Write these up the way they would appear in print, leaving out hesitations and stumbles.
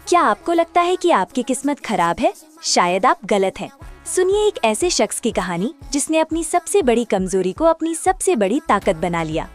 क्या आपको लगता है कि आपकी किस्मत खराब है? शायद आप गलत हैं। सुनिए एक ऐसे शख्स की कहानी जिसने अपनी सबसे बड़ी कमजोरी को अपनी सबसे बड़ी ताकत बना लिया।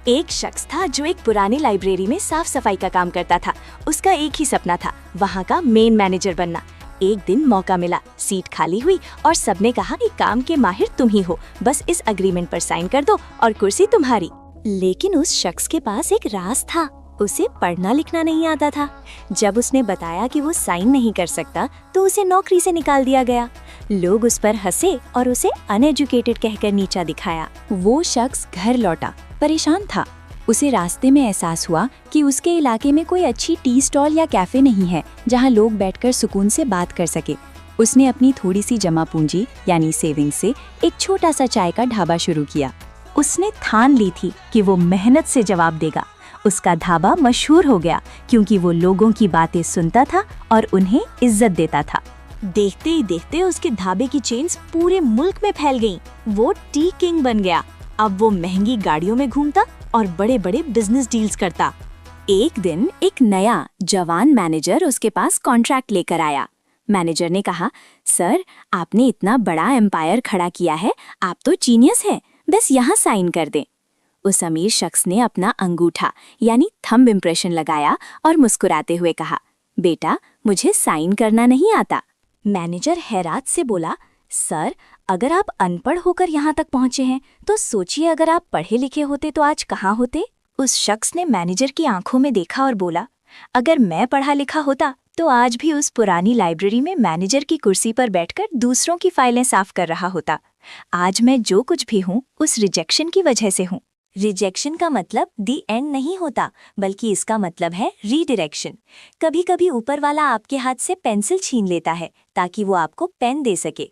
एक शख्स था जो एक पुरानी लाइब्रेरी में साफ सफाई का काम करता था। उसका एक ही सपना था, वहाँ का मेन मैनेजर बनना। एक दिन मौका मिला, सीट खाली हुई और सबने कहा कि काम के माहिर तुम ही हो, बस इस एग्रीमेंट पर साइन कर दो और कुर्सी तुम्हारी। लेकिन उस शख्स के पास एक राज था, उसे पढ़ना लिखना नहीं आता था। जब उसने बताया कि वो साइन नहीं कर सकता तो उसे नौकरी से निकाल दिया गया। लोग उस पर हंसे और उसे अनएजुकेटेड कहकर नीचा दिखाया। वो शख्स घर लौटा, परेशान था। उसे रास्ते में एहसास हुआ कि उसके इलाके में कोई अच्छी टी स्टॉल या कैफे नहीं है जहां लोग बैठकर सुकून से बात कर सके। उसने अपनी थोड़ी सी जमा पूंजी यानी सेविंग से एक छोटा सा चाय का ढाबा शुरू किया। उसने ठान ली थी कि वो मेहनत से जवाब देगा। उसका ढाबा मशहूर हो गया क्योंकि वो लोगों की बातें सुनता था और उन्हें इज्जत देता था। देखते ही देखते उसके ढाबे की चेन्स पूरे मुल्क में फैल गईं। वो टी किंग बन गया। अब वो महंगी गाड़ियों में घूमता और बड़े बड़े बिजनेस डील्स करता। एक दिन एक नया जवान मैनेजर उसके पास कॉन्ट्रैक्ट लेकर आया। मैनेजर ने कहा, सर आपने इतना बड़ा एम्पायर खड़ा किया है, आप तो जीनियस हैं, बस यहाँ साइन कर दें। उस अमीर शख्स ने अपना अंगूठा यानी थंब इम्प्रेशन लगाया और मुस्कुराते हुए कहा, बेटा मुझे साइन करना नहीं आता। मैनेजर हैरात से बोला, सर अगर आप अनपढ़ होकर यहाँ तक पहुँचे हैं तो सोचिए अगर आप पढ़े लिखे होते तो आज कहाँ होते। उस शख्स ने मैनेजर की आंखों में देखा और बोला, अगर मैं पढ़ा लिखा होता तो आज भी उस पुरानी लाइब्रेरी में मैनेजर की कुर्सी पर बैठकर दूसरों की फाइलें साफ कर रहा होता। आज मैं जो कुछ भी हूँ उस रिजेक्शन की वजह से हूँ। रिजेक्शन का मतलब दी एंड नहीं होता, बल्कि इसका मतलब है रीडायरेक्शन। कभी कभी ऊपर वाला आपके हाथ से पेंसिल छीन लेता है ताकि वो आपको पेन दे सके।